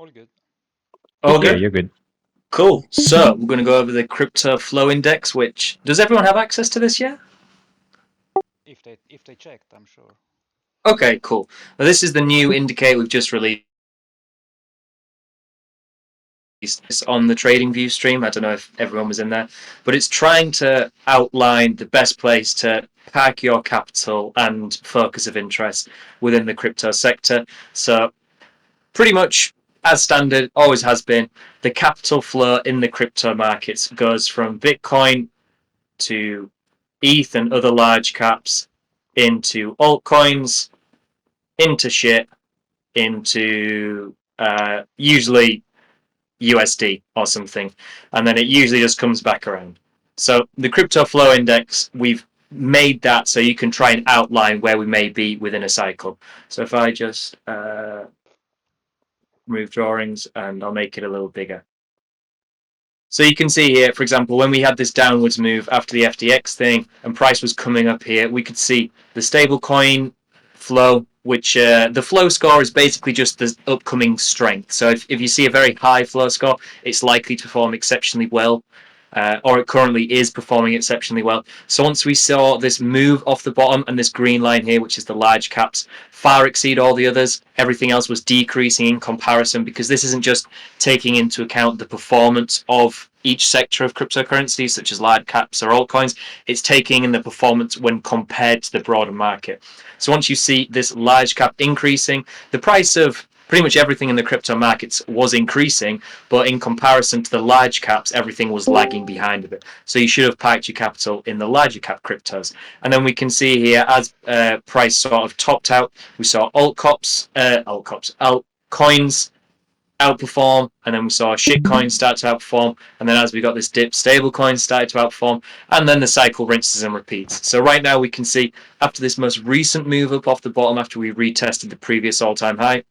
All good. All Yeah, good? you're good. Cool. So we're going to go over the crypto flow index, which does everyone have access to this yet? If they checked, I'm sure. Okay, cool. Now this is the new indicator we've just released. It's on the TradingView stream. I don't know if everyone was in there, but it's trying to outline the best place to park your capital and focus of interest within the crypto sector. So pretty much as standard, always has been, the capital flow in the crypto markets goes from Bitcoin to ETH and other large caps into altcoins, into shit, into usually USD or something, and then it usually just comes back around. So the crypto flow index, we've made that so you can try and outline where we may be within a cycle. So if I just remove drawings and I'll make it a little bigger. So you can see here, for example, when we had this downwards move after the FTX thing and price was coming up here, we could see the stablecoin flow, which the flow score is basically just the upcoming strength. So if you see a very high flow score, it's likely to perform exceptionally well. Or it currently is performing exceptionally well. So once we saw this move off the bottom and this green line here, which is the large caps, far exceed all the others, everything else was decreasing in comparison, because this isn't just taking into account the performance of each sector of cryptocurrencies, such as large caps or altcoins. It's taking in the performance when compared to the broader market. So once you see this large cap increasing, the price of pretty much everything in the crypto markets was increasing, but in comparison to the large caps, everything was lagging behind a bit. So you should have parked your capital in the larger cap cryptos. And then we can see here, as price sort of topped out, we saw altcoins outperform, and then we saw shitcoins start to outperform, and then as we got this dip, stablecoins started to outperform, and then the cycle rinses and repeats. So right now we can see, after this most recent move up off the bottom, after we retested the previous all-time high,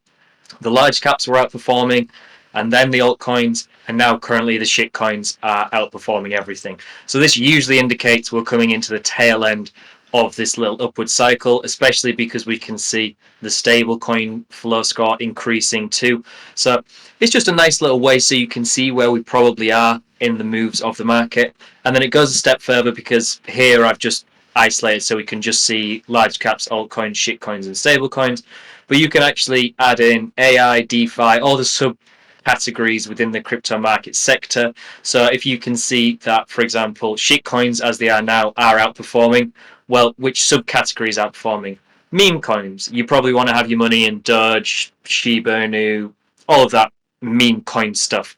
the large caps were outperforming, and then the altcoins, and now currently the shitcoins are outperforming everything. So this usually indicates we're coming into the tail end of this little upward cycle, especially because we can see the stablecoin flow score increasing too. So it's just a nice little way so you can see where we probably are in the moves of the market. And then it goes a step further, because here I've just isolated so we can just see large caps, altcoins, shitcoins, and stablecoins. But you can actually add in AI, DeFi, all the subcategories within the crypto market sector. So if you can see that, for example, shitcoins as they are now are outperforming, well, which subcategories are outperforming? Meme coins. You probably want to have your money in Doge, Shiba Inu, all of that meme coin stuff.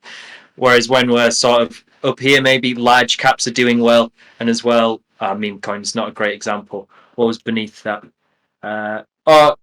Whereas when we're sort of up here, maybe large caps are doing well, and as well, meme coins, not a great example. What was beneath that? Or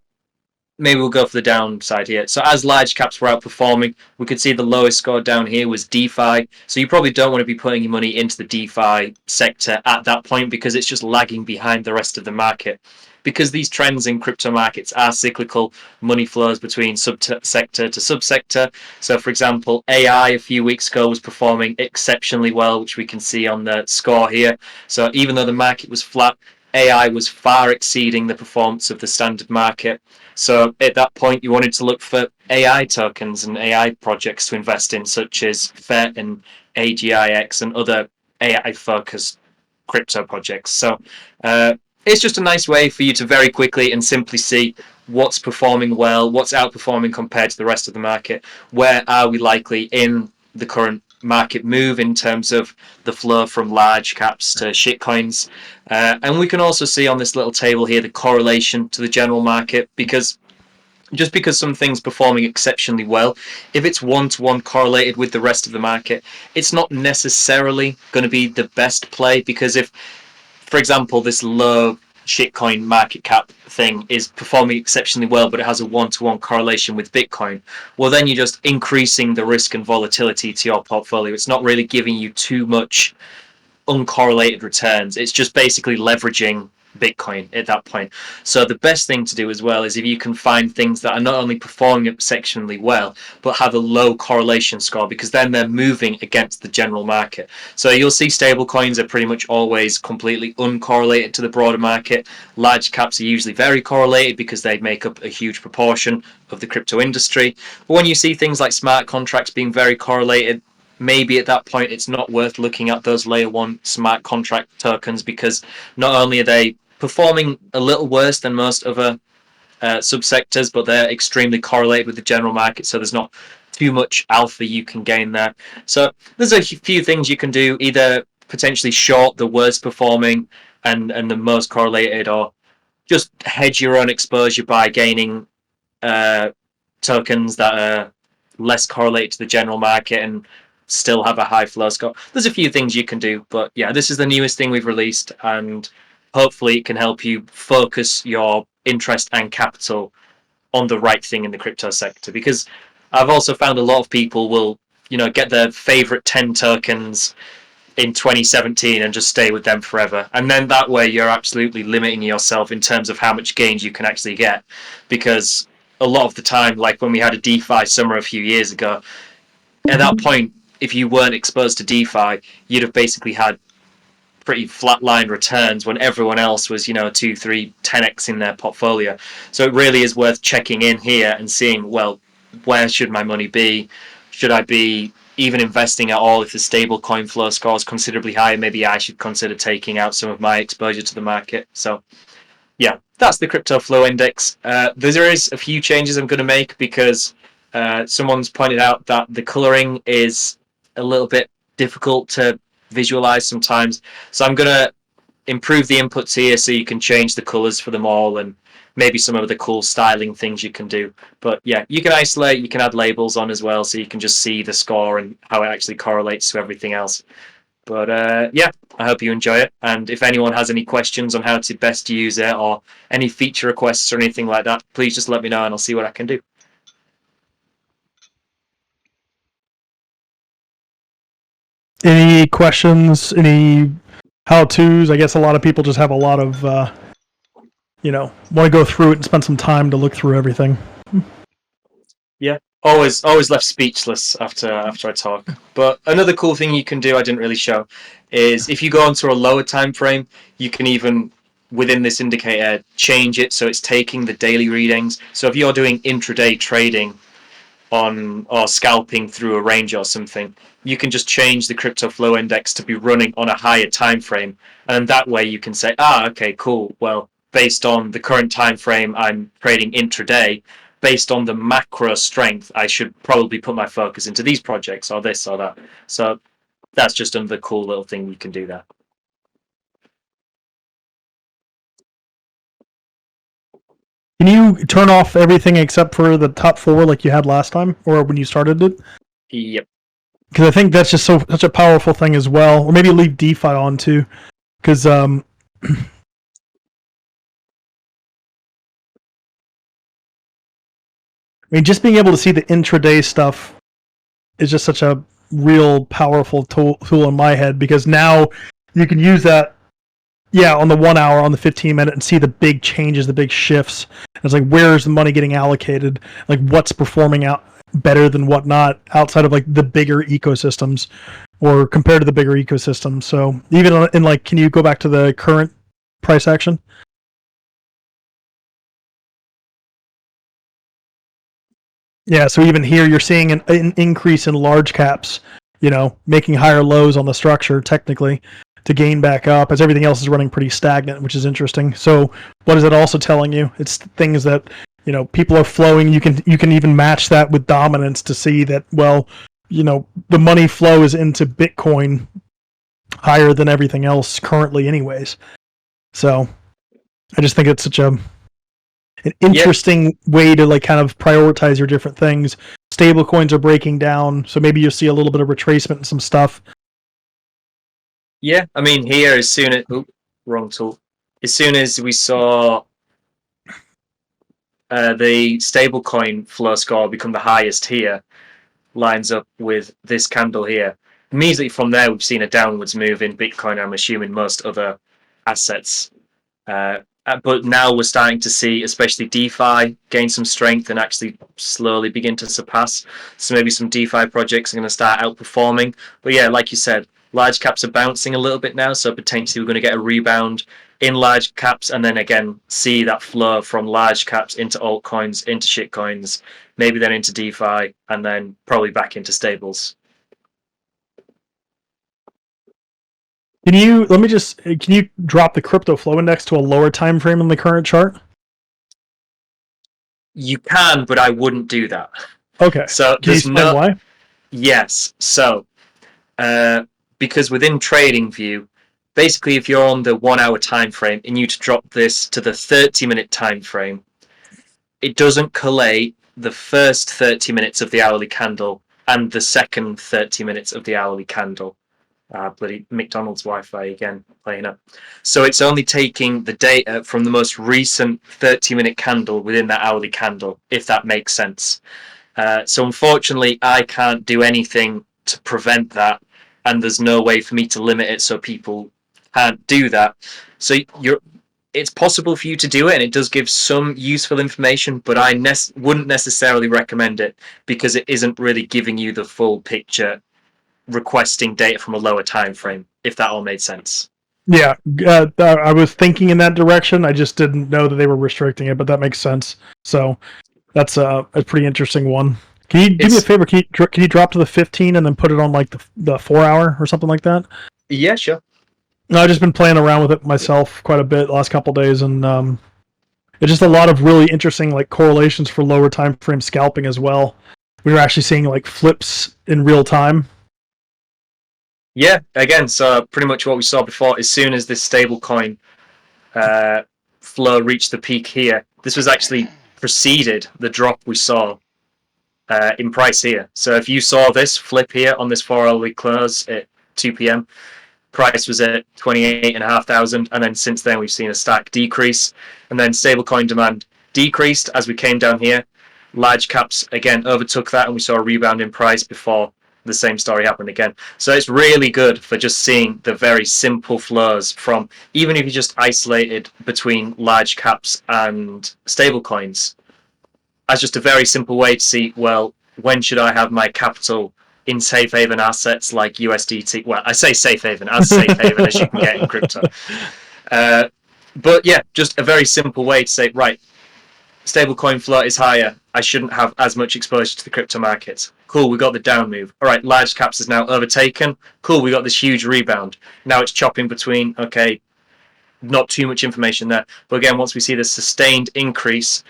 maybe we'll go for the downside here. So as large caps were outperforming, we could see the lowest score down here was DeFi. So you probably don't want to be putting your money into the DeFi sector at that point, because it's just lagging behind the rest of the market. Because these trends in crypto markets are cyclical, money flows between subsector to subsector. So for example, AI a few weeks ago was performing exceptionally well, which we can see on the score here. So even though the market was flat, AI was far exceeding the performance of the standard market. So at that point, you wanted to look for AI tokens and AI projects to invest in, such as FET and AGIX and other AI-focused crypto projects. So it's just a nice way for you to very quickly and simply see what's performing well, what's outperforming compared to the rest of the market, where are we likely in the current market move in terms of the flow from large caps to shitcoins. And we can also see on this little table here the correlation to the general market, because just because some things performing exceptionally well, if it's one-to-one correlated with the rest of the market, it's not necessarily going to be the best play. Because if, for example, this low shitcoin market cap thing is performing exceptionally well, but it has a one-to-one correlation with Bitcoin, well, then you're just increasing the risk and volatility to your portfolio. It's not really giving you too much uncorrelated returns. It's just basically leveraging Bitcoin at that point. So the best thing to do as well is if you can find things that are not only performing exceptionally well, but have a low correlation score, because then they're moving against the general market. So you'll see stable coins are pretty much always completely uncorrelated to the broader market. Large caps are usually very correlated because they make up a huge proportion of the crypto industry. But when you see things like smart contracts being very correlated, maybe at that point it's not worth looking at those layer one smart contract tokens, because not only are they performing a little worse than most other subsectors, but they're extremely correlated with the general market, so there's not too much alpha you can gain there. So there's a few things you can do, either potentially short the worst performing and the most correlated, or just hedge your own exposure by gaining tokens that are less correlated to the general market and still have a high flow score. There's a few things you can do, but yeah, this is the newest thing we've released, and hopefully it can help you focus your interest and capital on the right thing in the crypto sector. Because I've also found a lot of people will, get their favorite 10 tokens in 2017 and just stay with them forever. And then that way you're absolutely limiting yourself in terms of how much gains you can actually get. Because a lot of the time, like when we had a DeFi summer a few years ago, at that point, if you weren't exposed to DeFi, you'd have basically had pretty flatline returns when everyone else was, 2, 3, 10x in their portfolio. So it really is worth checking in here and seeing, well, where should my money be? Should I be even investing at all if the stable coin flow score is considerably higher? Maybe I should consider taking out some of my exposure to the market. So yeah, that's the crypto flow index. There is a few changes I'm going to make, because someone's pointed out that the coloring is a little bit difficult to visualize sometimes. So I'm going to improve the inputs here so you can change the colors for them all, and maybe some of the cool styling things you can do. But yeah, you can isolate, you can add labels on as well, so you can just see the score and how it actually correlates to everything else. But yeah, I hope you enjoy it. And if anyone has any questions on how to best use it, or any feature requests or anything like that, please just let me know and I'll see what I can do. Any questions? Any how-tos? I guess a lot of people just have a lot of, want to go through it and spend some time to look through everything. Yeah, always left speechless after I talk. But another cool thing you can do, I didn't really show, is if you go onto a lower time frame, you can even, within this indicator, change it so it's taking the daily readings. So if you're doing intraday trading or scalping through a range or something, you can just change the crypto flow index to be running on a higher time frame, and that way you can say, okay, cool, well, based on the current time frame I'm trading intraday, based on the macro strength, I should probably put my focus into these projects or this or that. So that's just another cool little thing you can do there. Can you turn off everything except for the top 4 like you had last time, or when you started it? Yep. Because I think that's just such a powerful thing as well. Or maybe leave DeFi on too, because I mean, just being able to see the intraday stuff is just such a real powerful tool in my head, because now you can use that, on the 1 hour, on the 15-minute, and see the big changes, the big shifts. And it's like, where's the money getting allocated? Like, what's performing out better than what not, outside of like the bigger ecosystems, or compared to the bigger ecosystems. So even in like, can you go back to the current price action? Yeah, so even here you're seeing an increase in large caps, making higher lows on the structure technically to gain back up, as everything else is running pretty stagnant, which is interesting. So what is it also telling you? It's things that, people are flowing. You can even match that with dominance to see that, well, the money flow is into Bitcoin higher than everything else currently anyways. So I just think it's such an interesting way to like kind of prioritize your different things. Stable coins are breaking down, so maybe you'll see a little bit of retracement and some stuff. Yeah, I mean, here, as soon as wrong tool, as soon as we saw the stablecoin flow score become the highest here, lines up with this candle here. Immediately from there, we've seen a downwards move in Bitcoin. I'm assuming most other assets But now we're starting to see, especially DeFi, gain some strength and actually slowly begin to surpass. So maybe some DeFi projects are going to start outperforming. But yeah, like you said, large caps are bouncing a little bit now. So potentially we're going to get a rebound in large caps and then again see that flow from large caps into altcoins, into shitcoins, maybe then into DeFi, and then probably back into stables. Can you drop the crypto flow index to a lower time frame in the current chart? You can, but I wouldn't do that. Okay. So Can you there's explain why? Yes. So because within TradingView, basically if you're on the 1 hour time frame and you to drop this to the 30-minute time frame, it doesn't collate the first 30 minutes of the hourly candle and the second 30 minutes of the hourly candle. Bloody McDonald's Wi-Fi again playing up. So it's only taking the data from the most recent 30-minute candle within that hourly candle, if that makes sense. So unfortunately, I can't do anything to prevent that, and there's no way for me to limit it so people can't do that. So it's possible for you to do it, and it does give some useful information, but I wouldn't necessarily recommend it because it isn't really giving you the full picture, requesting data from a lower time frame, if that all made sense. Yeah, I was thinking in that direction. I just didn't know that they were restricting it, but that makes sense. So that's a pretty interesting one. Can you do me a favor? Can you drop to the 15 and then put it on like the 4 hour or something like that? Yeah, sure. No, I've just been playing around with it myself quite a bit the last couple of days, and it's just a lot of really interesting like correlations for lower time frame scalping as well. We were actually seeing like flips in real time. Yeah, again, so pretty much what we saw before. As soon as this stablecoin flow reached the peak here, this was actually preceded the drop we saw in price here. So if you saw this flip here on this 4-hourly close at 2 p.m., price was at 28,500, and then since then we've seen a stark decrease, and then stablecoin demand decreased as we came down here. Large caps again overtook that, and we saw a rebound in price before the same story happened again. So it's really good for just seeing the very simple flows from, even if you just isolated between large caps and stable coins, as just a very simple way to see, well, when should I have my capital in safe haven assets like USDT? Well, I say safe haven, as safe haven as you can get in crypto. But yeah, just a very simple way to say, right, stablecoin flow is higher. I shouldn't have as much exposure to the crypto markets. Cool, we got the down move. All right, large caps is now overtaken. Cool, we got this huge rebound. Now it's chopping between, okay, not too much information there. But again, once we see this sustained increase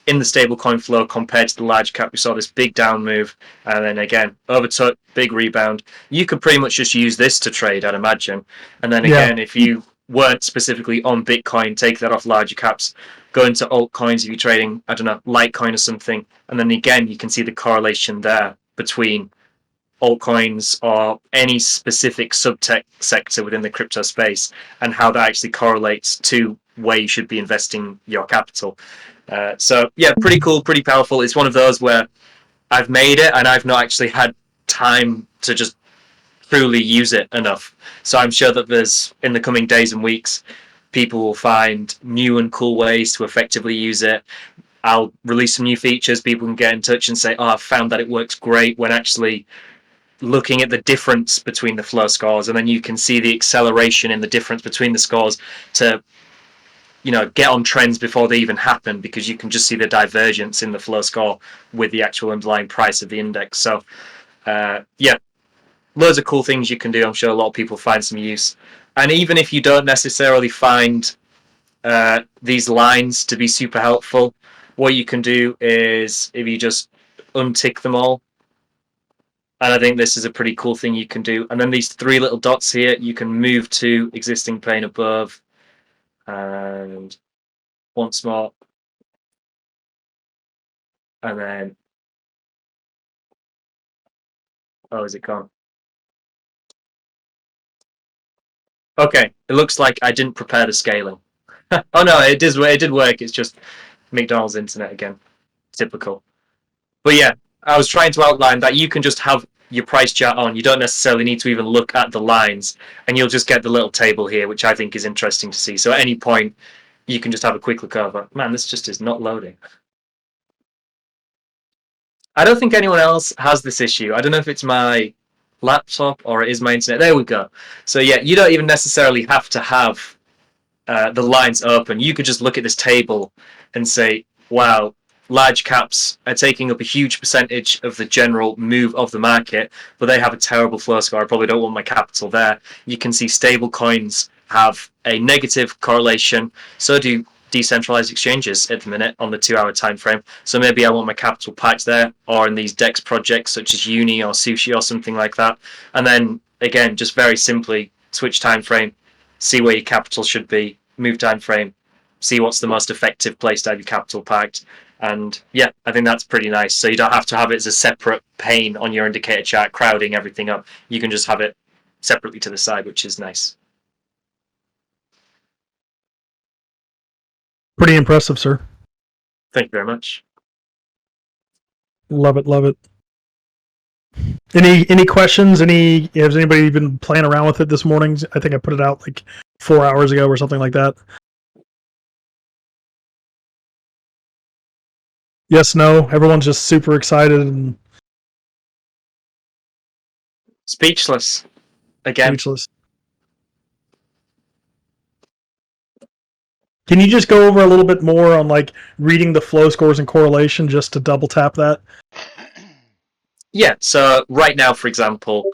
in the stablecoin flow compared to the large cap, we saw this big down move, and then again, overtook, big rebound. You could pretty much just use this to trade, I'd imagine. And then again, if you weren't specifically on Bitcoin, take that off larger caps, go into altcoins if you're trading, I don't know, Litecoin or something, and then again you can see the correlation there between altcoins or any specific subtech sector within the crypto space and how that actually correlates to where you should be investing your capital. So yeah, pretty cool, pretty powerful. It's one of those where I've made it and I've not actually had time to just truly use it enough. So I'm sure that there's, in the coming days and weeks, people will find new and cool ways to effectively use it. I'll release some new features. People can get in touch and say, oh, I've found that it works great when actually looking at the difference between the flow scores. And then you can see the acceleration in the difference between the scores to, get on trends before they even happen, because you can just see the divergence in the flow score with the actual underlying price of the index. So, yeah, loads of cool things you can do. I'm sure a lot of people find some use. And even if you don't necessarily find these lines to be super helpful, what you can do is if you just untick them all, and I think this is a pretty cool thing you can do. And then these 3 little dots here, you can move to existing pane above, and once more, and then, oh, is it gone? Okay, it looks like I didn't prepare the scaling. Oh no, it did work. It's just McDonald's internet again. Typical. But yeah, I was trying to outline that you can just have your price chart on. You don't necessarily need to even look at the lines, and you'll just get the little table here, which I think is interesting to see. So at any point, you can just have a quick look over. Man, this just is not loading. I don't think anyone else has this issue. I don't know if it's my laptop or it is my internet. There we go. So yeah, you don't even necessarily have to have the lines open. You could just look at this table and say, wow, large caps are taking up a huge percentage of the general move of the market, but they have a terrible flow score. I probably don't want my capital there. You can see stable coins have a negative correlation. So do decentralized exchanges at the minute on the 2-hour time frame. So maybe I want my capital packed there, or in these DEX projects such as Uni or Sushi or something like that. And then again, just very simply switch time frame, see where your capital should be, move time frame, see what's the most effective place to have your capital packed. And yeah, I think that's pretty nice. So you don't have to have it as a separate pane on your indicator chart crowding everything up. You can just have it separately to the side, which is nice. Pretty impressive, sir. Thank you very much. Love it, love it. Any questions? Has anybody been playing around with it this morning? I think I put it out like 4 hours ago or something like that. Yes, no. Everyone's just super excited and Speechless. Again. speechless. Can you just go over a little bit more on like reading the flow scores and correlation just to double tap that? Yeah, so right now, for example,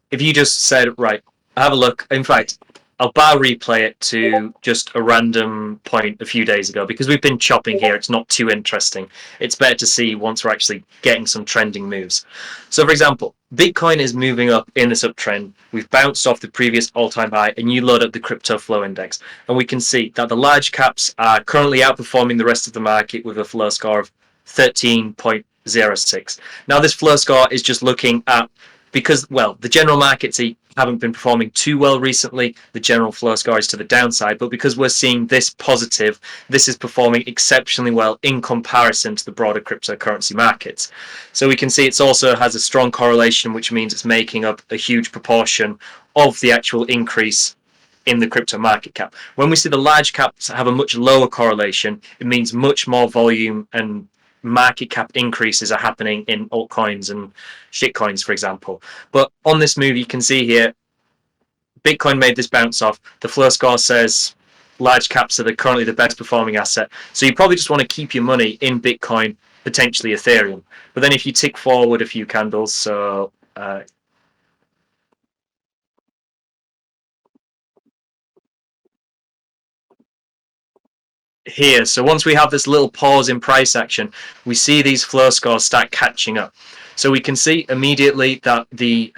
if you just said, right, have a look. In fact, I'll bar replay it to just a random point a few days ago, because we've been chopping here. It's not too interesting. It's better to see once we're actually getting some trending moves. So for example, Bitcoin is moving up in this uptrend. We've bounced off the previous all-time high, and you load up the crypto flow index, and we can see that the large caps are currently outperforming the rest of the market with a flow score of 13.06. Now this flow score is just looking at, because, well, the general markets haven't been performing too well recently. The general flow score is to the downside, but because we're seeing this positive, this is performing exceptionally well in comparison to the broader cryptocurrency markets. So we can see it also has a strong correlation, which means it's making up a huge proportion of the actual increase in the crypto market cap. When we see the large caps have a much lower correlation, it means much more volume and market cap increases are happening in altcoins and shitcoins, for example. But on this move, you can see here, Bitcoin made this bounce off. The flow score says large caps are currently the best performing asset. So you probably just want to keep your money in Bitcoin, potentially Ethereum. But then if you tick forward a few candles, so here, so once we have this little pause in price action, we see these flow scores start catching up. So we can see immediately that the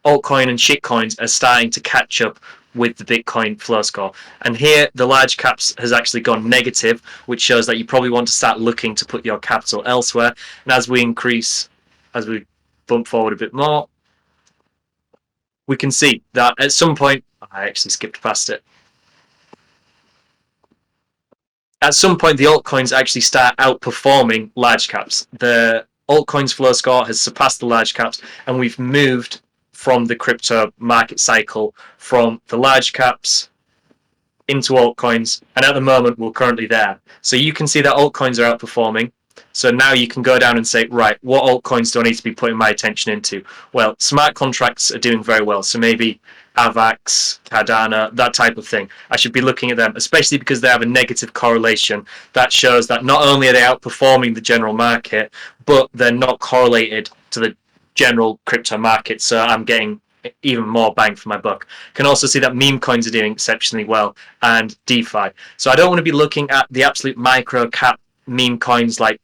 altcoin and shitcoins are starting to catch up with the Bitcoin flow score. And here the large caps has actually gone negative, which shows that you probably want to start looking to put your capital elsewhere. And as we bump forward a bit more, we can see that at some point, I actually skipped past it. At some point, the altcoins actually start outperforming large caps. The altcoins flow score has surpassed the large caps, and we've moved from the crypto market cycle from the large caps into altcoins, and at the moment, we're currently there. So you can see that altcoins are outperforming. So now you can go down and say, right, what altcoins do I need to be putting my attention into? Well, smart contracts are doing very well. So maybe AVAX, Cardano, that type of thing. I should be looking at them, especially because they have a negative correlation. That shows that not only are they outperforming the general market, but they're not correlated to the general crypto market. So I'm getting even more bang for my buck. Can also see that meme coins are doing exceptionally well, and DeFi. So I don't want to be looking at the absolute micro cap meme coins like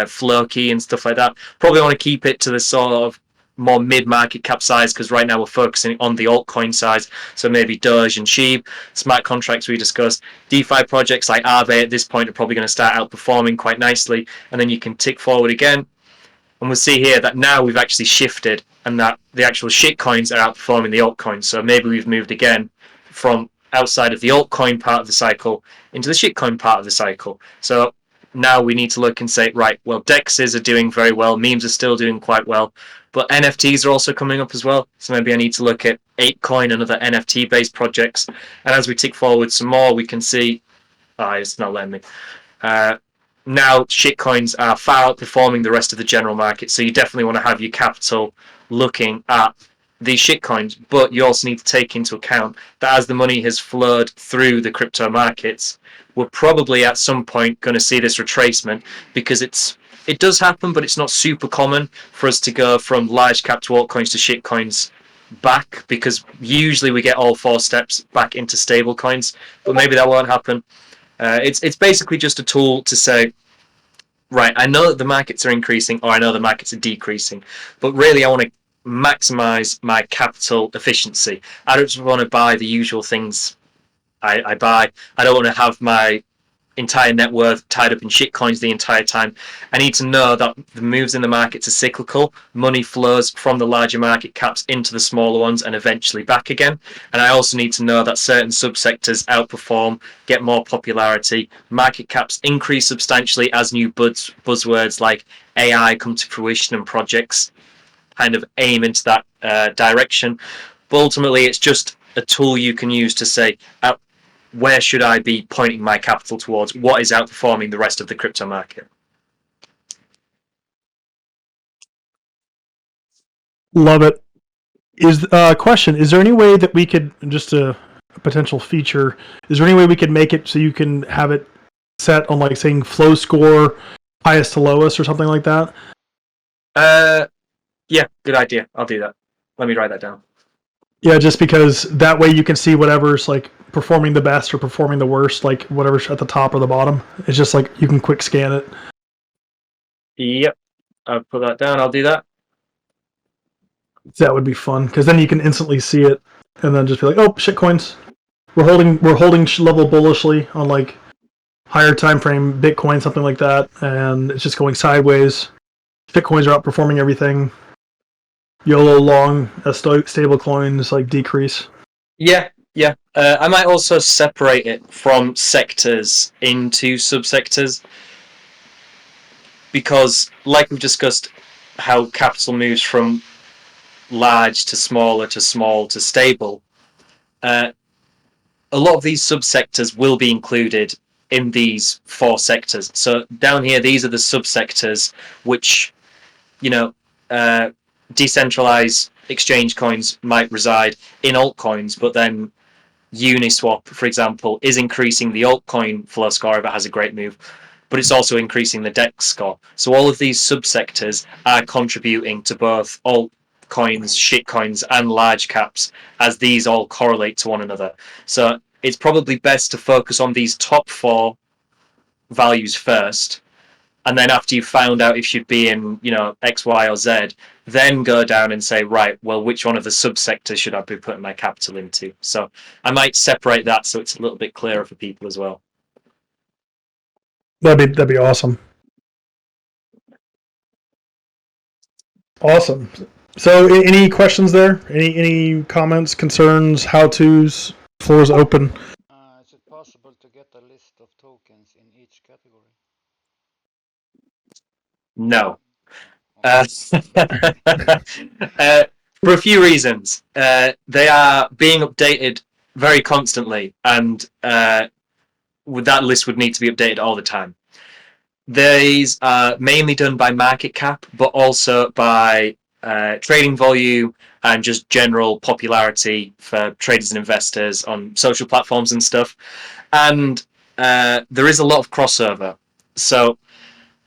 Floki and stuff like that. Probably want to keep it to the sort of more mid-market cap size, because right now we're focusing on the altcoin size. So maybe Doge and Sheep, smart contracts we discussed. DeFi projects like Aave at this point are probably going to start outperforming quite nicely. And then you can tick forward again, and we'll see here that now we've actually shifted, and that the actual shitcoins are outperforming the altcoins. So maybe we've moved again from outside of the altcoin part of the cycle into the shitcoin part of the cycle. So now we need to look and say, right, well, DEXs are doing very well, memes are still doing quite well, but NFTs are also coming up as well. So maybe I need to look at ApeCoin and other NFT-based projects. And as we tick forward some more, we can see, it's not letting me. Now shitcoins are far outperforming the rest of the general market. So you definitely want to have your capital looking at these shitcoins, but you also need to take into account that as the money has flowed through the crypto markets, we're probably at some point going to see this retracement, because it does happen, but it's not super common for us to go from large cap to altcoins to shitcoins back, because usually we get all 4 steps back into stable coins, but maybe that won't happen. It's basically just a tool to say, right, I know that the markets are increasing, or I know the markets are decreasing, but really I want to maximize my capital efficiency. I don't just want to buy the usual things I buy. I don't want to have my entire net worth tied up in shitcoins the entire time. I need to know that the moves in the markets are cyclical. Money flows from the larger market caps into the smaller ones and eventually back again. And I also need to know that certain subsectors outperform, get more popularity. Market caps increase substantially as new buzzwords like AI come to fruition and projects kind of aim into that direction. But ultimately, it's just a tool you can use to say, where should I be pointing my capital towards? What is outperforming the rest of the crypto market? Love it. Is question? Is there any way that we could, just a potential feature? Is there any way we could make it so you can have it set on, like, saying flow score highest to lowest or something like that? Yeah, good idea. I'll do that. Let me write that down. Yeah, just because that way you can see whatever's like performing the best or performing the worst, like whatever's at the top or the bottom. It's just like you can quick scan it. Yep, I'll put that down. I'll do that. That would be fun, because then you can instantly see it and then just be like, oh, shitcoins. We're holding level bullishly on like higher time frame Bitcoin, something like that, and it's just going sideways. Bitcoins are outperforming everything. YOLO long as stable coins like decrease. Yeah. I might also separate it from sectors into subsectors, because, like we've discussed, how capital moves from large to smaller to small to stable. A lot of these subsectors will be included in these 4 sectors. So down here, these are the subsectors which, decentralized exchange coins might reside in altcoins, but then Uniswap, for example, is increasing the altcoin flow score if it has a great move, but it's also increasing the DEX score. So all of these subsectors are contributing to both altcoins, shitcoins, and large caps, as these all correlate to one another. So it's probably best to focus on these top 4 values first, and then after you've found out if you'd be in, X, Y, or Z, then go down and say, right, well, which one of the subsectors should I be putting my capital into? So I might separate that so it's a little bit clearer for people as well. That'd be awesome. Awesome. So, any questions there? Any comments, concerns, how-tos? Floor is open. Is it possible to get a list of tokens in each category? No. For a few reasons. They are being updated very constantly, and that list would need to be updated all the time. These are mainly done by market cap, but also by trading volume and just general popularity for traders and investors on social platforms and stuff. And there is a lot of crossover. So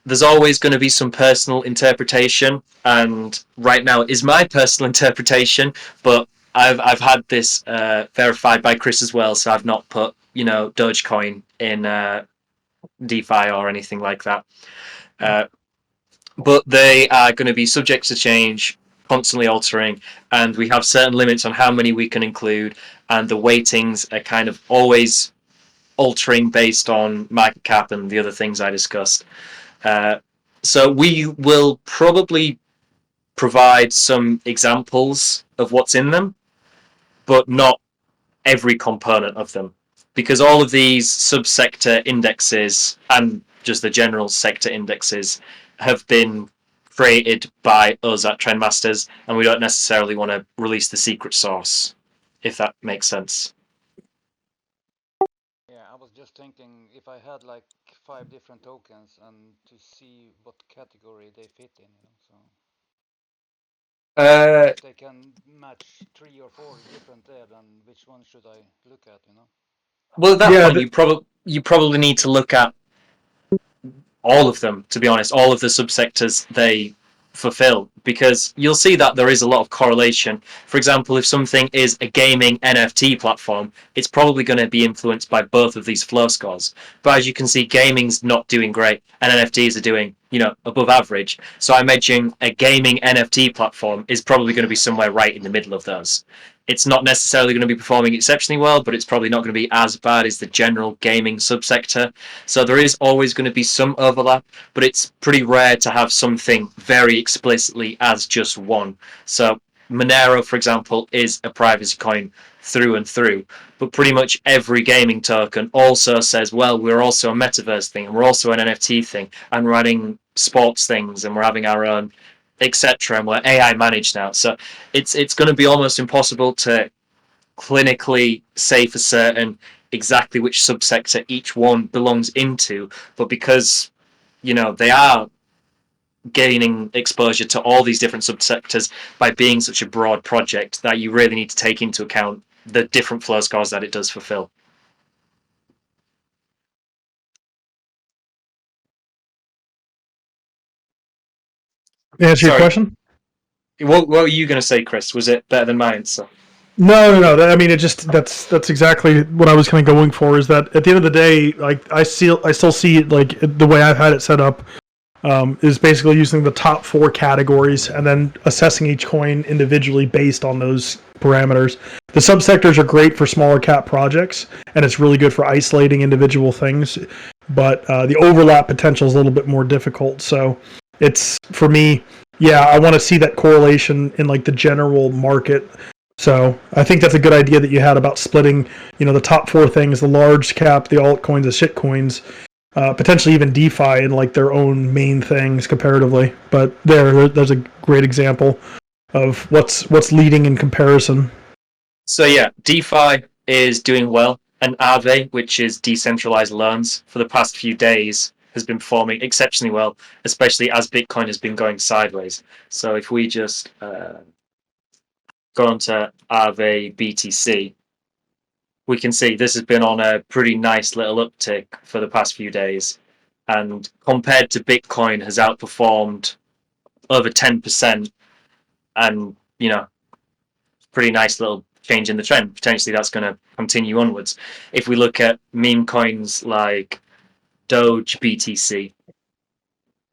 there's always going to be some personal interpretation, and right now it is my personal interpretation, but I've had this verified by Chris as well, so I've not put Dogecoin in DeFi or anything like that. But they are going to be subject to change, constantly altering, and we have certain limits on how many we can include, and the weightings are kind of always altering based on market cap and the other things I discussed. So we will probably provide some examples of what's in them, but not every component of them, because all of these subsector indexes and just the general sector indexes, have been created by us at Trendmasters, and we don't necessarily want to release the secret sauce, if that makes sense. Yeah, I was just thinking if I had like 5 different tokens and to see what category they fit in, so if they can match 3 or 4 different there, then which one should I look at, Well, at that Yeah, point, you probably need to look at all of them, to be honest, all of the subsectors they fulfill, because you'll see that there is a lot of correlation. For example, if something is a gaming NFT platform, it's probably going to be influenced by both of these flow scores. But as you can see, gaming's not doing great, and NFTs are doing, above average. So I imagine a gaming NFT platform is probably going to be somewhere right in the middle of those. It's not necessarily going to be performing exceptionally well, but it's probably not going to be as bad as the general gaming subsector. So there is always going to be some overlap, but it's pretty rare to have something very explicitly as just one. So Monero, for example, is a privacy coin through and through, but pretty much every gaming token also says, well, we're also a metaverse thing, and we're also an NFT thing, and we're adding sports things, and we're having our own, etc., and we're AI managed now. So it's going to be almost impossible to clinically say for certain exactly which subsector each one belongs into, but because they are gaining exposure to all these different subsectors by being such a broad project, that you really need to take into account the different flow scores that it does fulfill. answer your question. What were you going to say, Chris? Was it better than mine? So. No. I mean, that's exactly what I was kind of going for. Is that at the end of the day, like I still see it like the way I've had it set up, is basically using the top 4 categories and then assessing each coin individually based on those parameters. The subsectors are great for smaller cap projects, and it's really good for isolating individual things. But the overlap potential is a little bit more difficult. So it's for me, yeah, I want to see that correlation in like the general market. So I think that's a good idea that you had about splitting, the top 4 things: the large cap, the altcoins, the shit coins, potentially even DeFi in like their own main things comparatively. But there's a great example of what's leading in comparison. So yeah, DeFi is doing well, and Aave, which is decentralized loans, for the past few days has been performing exceptionally well, especially as Bitcoin has been going sideways. So if we just go on to Aave BTC, we can see this has been on a pretty nice little uptick for the past few days, and compared to Bitcoin has outperformed over 10%, and pretty nice little change in the trend. Potentially that's going to continue onwards. If we look at meme coins like Doge BTC,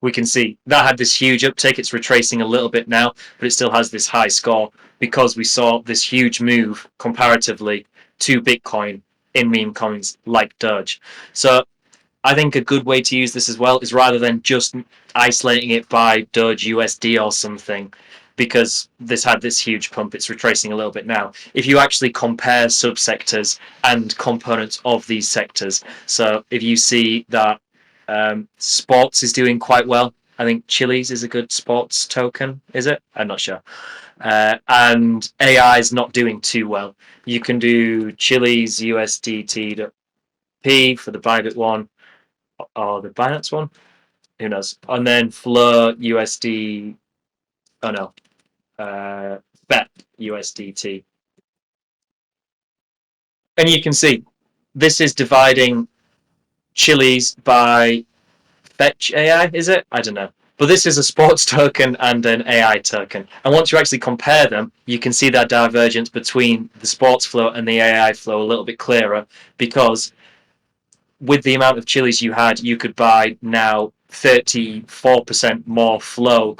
we can see that had this huge uptake. It's retracing a little bit now, but it still has this high score because we saw this huge move comparatively to Bitcoin in meme coins like Doge. So I think a good way to use this as well is, rather than just isolating it by Doge USD or something, because this had this huge pump, it's retracing a little bit now. If you actually compare subsectors and components of these sectors, so if you see that sports is doing quite well, I think Chili's is a good sports token, is it? I'm not sure. And AI is not doing too well. You can do Chili's USDT.P for the Bybit one, or the Binance one, who knows? And then Flow USD, oh no, Bet USDT. And you can see this is dividing Chili's by Fetch AI, is it? I don't know. But this is a sports token and an AI token. And once you actually compare them, you can see that divergence between the sports flow and the AI flow a little bit clearer, because with the amount of Chili's you had, you could buy now 34% more flow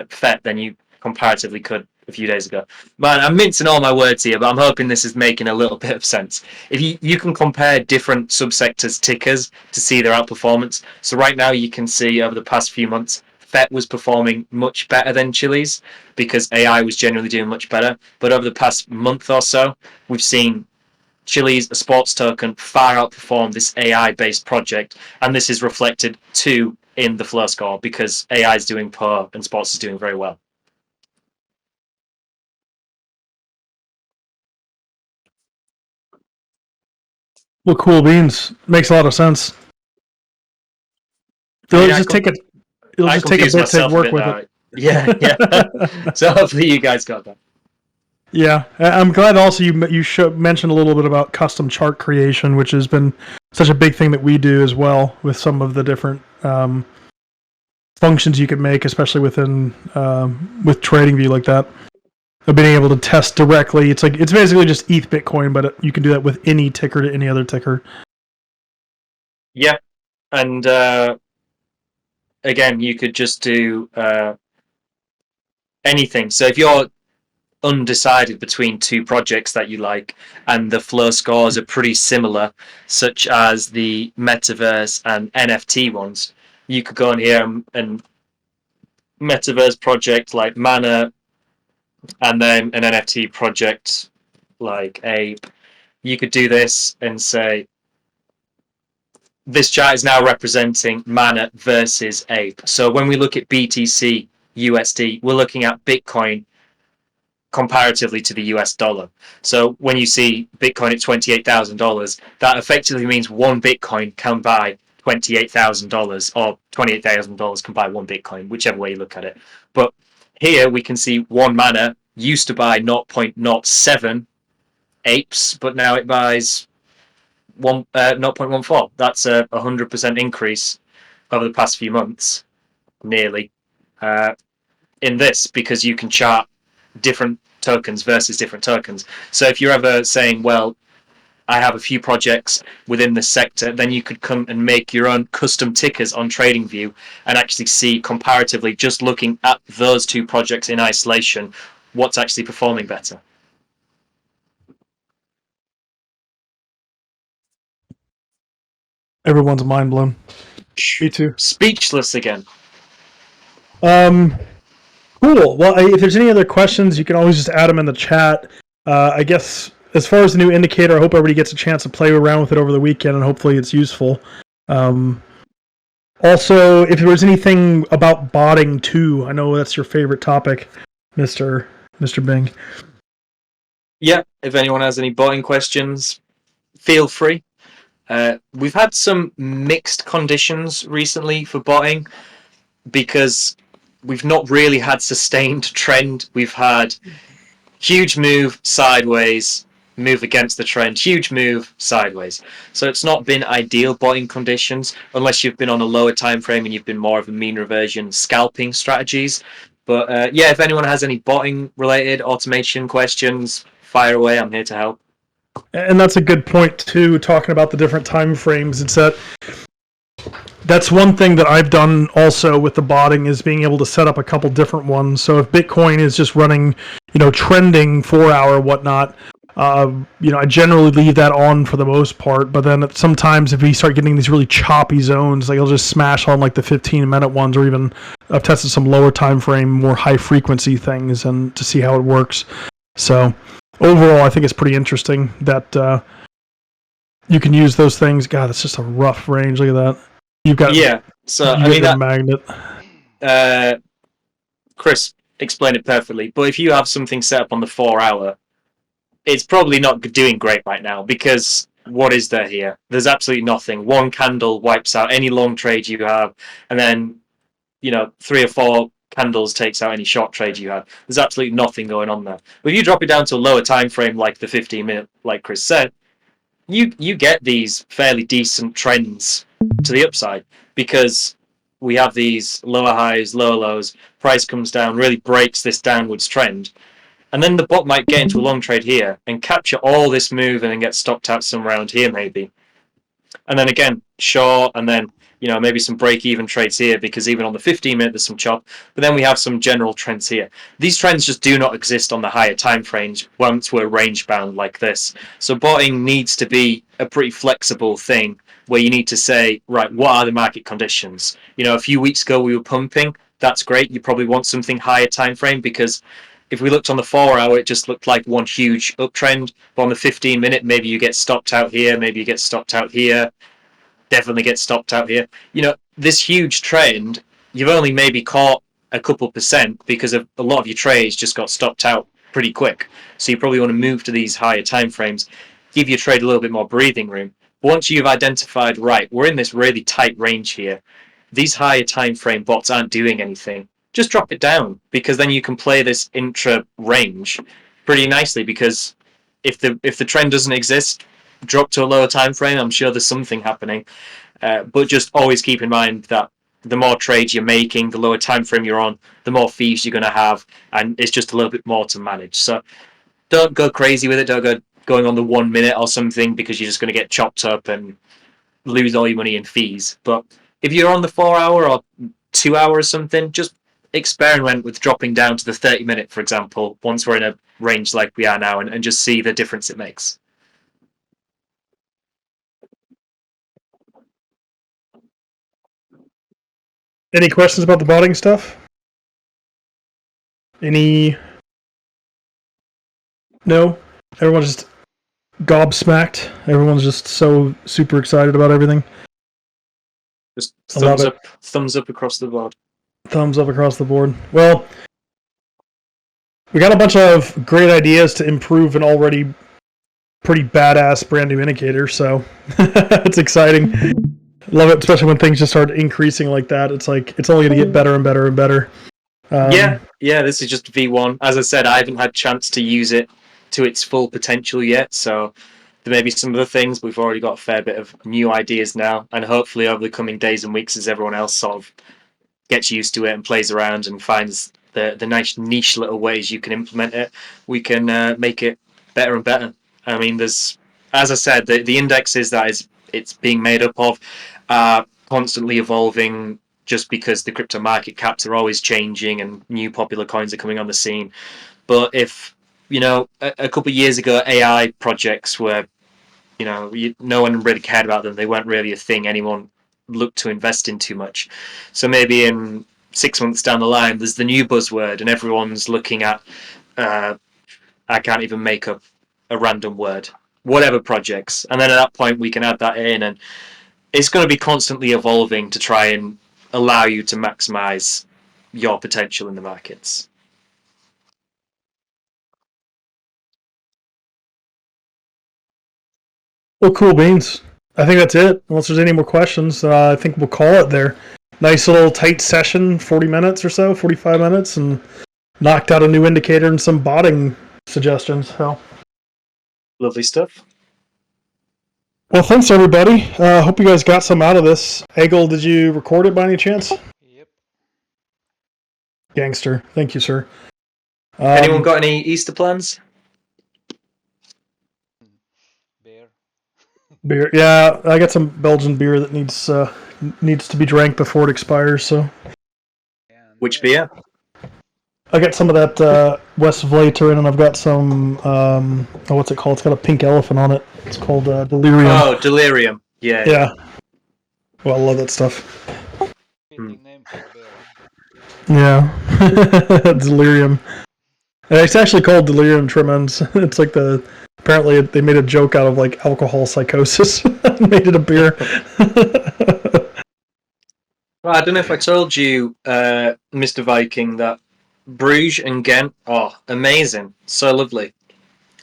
FET than you comparatively could a few days ago. Man, I'm mincing all my words here, but I'm hoping this is making a little bit of sense. If you can compare different subsectors tickers to see their outperformance. So right now you can see over the past few months, FET was performing much better than Chili's because AI was generally doing much better. But over the past month or so, we've seen Chili's, a sports token, far outperformed this AI-based project, and this is reflected too in the flow score because AI is doing poor and sports is doing very well. Well, cool beans. Makes a lot of sense. It'll just take a bit to work with it. Yeah. So hopefully you guys got that. Yeah, I'm glad also you mentioned a little bit about custom chart creation, which has been such a big thing that we do as well with some of the different functions you can make, especially within with TradingView like that. Of being able to test directly, it's basically just ETH Bitcoin, but you can do that with any ticker to any other ticker. Yeah, and again, you could just do anything. So if you're undecided between two projects that you like and the flow scores are pretty similar, such as the metaverse and NFT ones, you could go on here and metaverse project like Mana and then an NFT project like Ape. You could do this and say this chart is now representing Mana versus Ape. So when we look at BTC USD, we're looking at Bitcoin comparatively to the US dollar. So when you see Bitcoin at $28,000, that effectively means one Bitcoin can buy $28,000 or $28,000 can buy one Bitcoin, whichever way you look at it. But here we can see one Mana used to buy 0.07 apes, but now it buys 0.14. That's a 100% increase over the past few months, nearly, in this, because you can chart different tokens versus different tokens. So if you're ever saying, well, I have a few projects within the sector, then you could come and make your own custom tickers on TradingView and actually see comparatively, just looking at those two projects in isolation, what's actually performing better. Everyone's mind blown. Me too. Speechless again. Cool. Well, if there's any other questions, you can always just add them in the chat. I guess as far as the new indicator, I hope everybody gets a chance to play around with it over the weekend, and hopefully it's useful. Also, if there was anything about botting too, I know that's your favorite topic, Mr. Bing. Yeah, if anyone has any botting questions, feel free. We've had some mixed conditions recently for botting because we've not really had sustained trend. We've had huge move sideways, move against the trend, huge move sideways. So it's not been ideal botting conditions unless you've been on a lower time frame and you've been more of a mean reversion scalping strategies. But yeah, if anyone has any botting related automation questions, fire away. I'm here to help. And that's a good point too, talking about the different time frames. It's that's one thing that I've done also with the botting is being able to set up a couple different ones. So if Bitcoin is just running, trending 4 hour whatnot, I generally leave that on for the most part. But then sometimes if we start getting these really choppy zones, like I'll just smash on like the 15-minute ones, or even I've tested some lower time frame, more high frequency things, and to see how it works. So overall, I think it's pretty interesting that you can use those things. God, it's just a rough range. Look at that. You've got So I mean that magnet. Chris explained it perfectly. But if you have something set up on the 4 hour, it's probably not doing great right now because what is there here? There's absolutely nothing. One candle wipes out any long trade you have, and then 3 or 4 candles takes out any short trade you have. There's absolutely nothing going on there. But if you drop it down to a lower time frame, like the 15-minute, like Chris said, you get these fairly decent trends to the upside because we have these lower highs, lower lows, price comes down, really breaks this downwards trend. And then the bot might get into a long trade here and capture all this move and then get stopped out somewhere around here maybe. And then again, short, and then maybe some break-even trades here because even on the 15-minute there's some chop. But then we have some general trends here. These trends just do not exist on the higher time frames once we're range-bound like this. So botting needs to be a pretty flexible thing where you need to say, right, what are the market conditions? A few weeks ago we were pumping. That's great. You probably want something higher time frame because if we looked on the 4-hour, it just looked like one huge uptrend. But on the 15-minute, maybe you get stopped out here, maybe you get stopped out here, definitely get stopped out here. This huge trend, you've only maybe caught a couple percent because of a lot of your trades just got stopped out pretty quick. So you probably want to move to these higher time frames, give your trade a little bit more breathing room. Once you've identified, right, we're in this really tight range here, these higher time frame bots aren't doing anything, just drop it down, because then you can play this intra range pretty nicely. Because if the trend doesn't exist, drop to a lower time frame. I'm sure there's something happening, but just always keep in mind that the more trades you're making, the lower time frame you're on, the more fees you're going to have, and it's just a little bit more to manage. So don't go crazy with it. Don't go going on the 1 minute or something, because you're just going to get chopped up and lose all your money in fees. But if you're on the 4-hour or 2-hour or something, just experiment with dropping down to the 30-minute, for example, once we're in a range like we are now, and just see the difference it makes. Any questions about the botting stuff? Any? No? Everyone's just gobsmacked. Everyone's just so super excited about everything. Just I love thumbs up across the board. Thumbs up across the board. Well, we got a bunch of great ideas to improve an already pretty badass brand new indicator, so it's exciting. Love it, especially when things just start increasing like that. It's like it's only going to get better and better and better. Yeah, this is just V1. As I said, I haven't had chance to use it to its full potential yet, so there may be some other things, but we've already got a fair bit of new ideas now, and hopefully over the coming days and weeks, as everyone else sort of gets used to it and plays around and finds the nice niche little ways you can implement it, we can make it better and better. I mean, there's, as I said, the indexes that it's being made up of are constantly evolving, just because the crypto market caps are always changing and new popular coins are coming on the scene. But if, a couple of years ago, AI projects were, no one really cared about them. They weren't really a thing anyone looked to invest in too much. So maybe in 6 months down the line, there's the new buzzword and everyone's looking at, I can't even make up a random word, whatever projects. And then at that point, we can add that in, and it's going to be constantly evolving to try and allow you to maximize your potential in the markets. Well, cool beans. I think that's it. Unless there's any more questions, I think we'll call it there. Nice little tight session, 40 minutes or so, 45 minutes, and knocked out a new indicator and some botting suggestions. So, lovely stuff. Well, thanks everybody. Hope you guys got some out of this. Egil, did you record it by any chance? Yep. Gangster. Thank you, sir. Anyone got any Easter plans? Beer. Yeah, I got some Belgian beer that needs to be drank before it expires. So, which beer? I got some of that West Vlater, and I've got some. What's it called? It's got a pink elephant on it. It's called Delirium. Oh, Delirium. Yeah. Well, I love that stuff. Fitting name for a beer. Yeah, Delirium. And it's actually called Delirium Tremens. It's like apparently they made a joke out of like alcohol psychosis and made it a beer. Well, I don't know if I told you, Mr. Viking, that Bruges and Ghent, amazing, so lovely.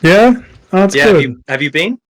Yeah, that's good. Have you been?